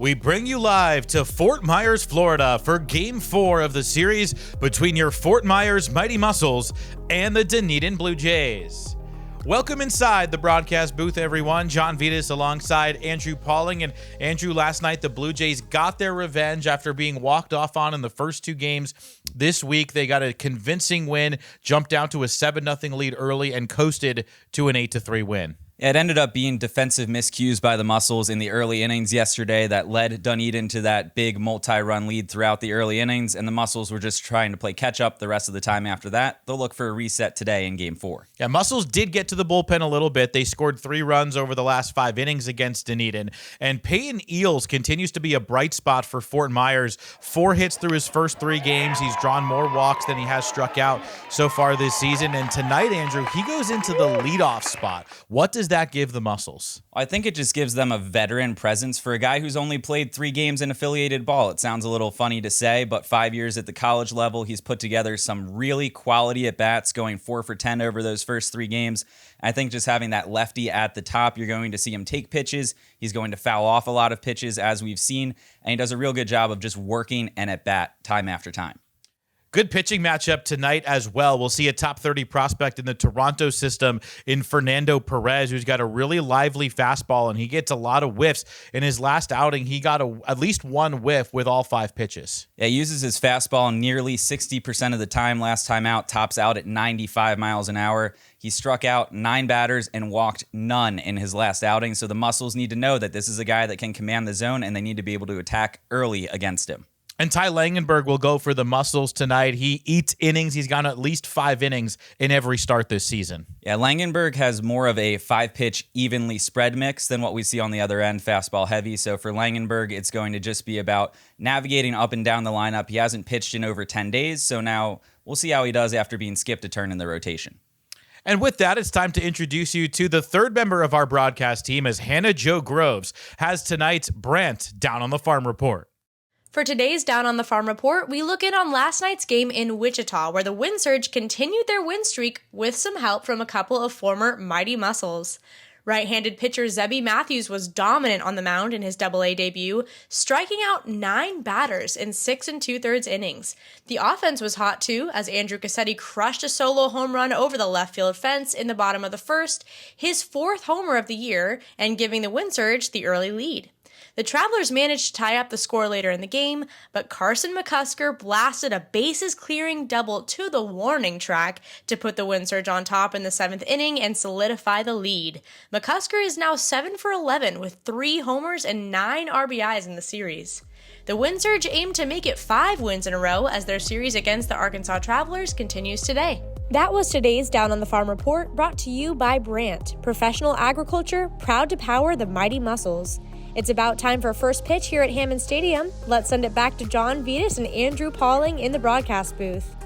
We bring you live to Fort Myers, Florida for Game 4 of the series between your Fort Myers Mighty Mussels and the Dunedin Blue Jays. Welcome inside the broadcast booth, everyone. John Vitas alongside Andrew Pauling. And Andrew, last night the Blue Jays got their revenge after being walked off on in the first two games. This week they got a convincing win, jumped down to a 7-0 lead early, and coasted to an 8-3 win. It ended up being defensive miscues by the Mussels in the early innings yesterday that led Dunedin to that big multi-run lead throughout the early innings, and the Mussels were just trying to play catch-up the rest of the time after that. They'll look for a reset today in Game 4. Yeah, Mussels did get to the bullpen a little bit. They scored 3 runs over the last 5 innings against Dunedin, and Peyton Eales continues to be a bright spot for Fort Myers. 4 hits through his first 3 games. He's drawn more walks than he has struck out so far this season, and tonight, Andrew, he goes into the leadoff spot. What does that give the Mussels? I think it just gives them a veteran presence for a guy who's only played 3 games in affiliated ball. It sounds a little funny to say, but 5 years at the college level, he's put together some really quality at-bats, going 4 for 10 over those first 3 games. I think just having that lefty at the top, you're going to see him take pitches. He's going to foul off a lot of pitches, as we've seen, and he does a real good job of just working an at-bat time after time. Good pitching matchup tonight as well. We'll see a top 30 prospect in the Toronto system in Fernando Perez, who's got a really lively fastball, and he gets a lot of whiffs. In his last outing, he got at least 1 whiff with all 5 pitches. Yeah, he uses his fastball nearly 60% of the time. Last time out, tops out at 95 miles an hour. He struck out 9 batters and walked none in his last outing, so the Mussels need to know that this is a guy that can command the zone, and they need to be able to attack early against him. And Ty Langenberg will go for the Mussels tonight. He eats innings. He's gone at least 5 innings in every start this season. Yeah, Langenberg has more of a 5-pitch evenly spread mix than what we see on the other end, fastball heavy. So for Langenberg, it's going to just be about navigating up and down the lineup. He hasn't pitched in over 10 days, so now we'll see how he does after being skipped a turn in the rotation. And with that, it's time to introduce you to the third member of our broadcast team, as Hannah Jo Groves has tonight's Brant Down on the Farm Report. For today's Down on the Farm Report, we look in on last night's game in Wichita, where the Wind Surge continued their win streak with some help from a couple of former Mighty Mussels. Right-handed pitcher Zebby Matthews was dominant on the mound in his Double-A debut, striking out 9 batters in 6 2/3 innings. The offense was hot too, as Andrew Cassetti crushed a solo home run over the left field fence in the bottom of the first, his 4th homer of the year, and giving the Wind Surge the early lead. The Travelers managed to tie up the score later in the game, but Carson McCusker blasted a bases-clearing double to the warning track to put the Wind Surge on top in the 7th inning and solidify the lead. McCusker is now 7 for 11 with 3 homers and 9 RBIs in the series. The Wind Surge aim to make it 5 wins in a row as their series against the Arkansas Travelers continues today. That was today's Down on the Farm Report, brought to you by Brant, professional agriculture proud to power the Mighty Mussels. It's about time for first pitch here at Hammond Stadium. Let's send it back to John Vitas and Andrew Pauling in the broadcast booth.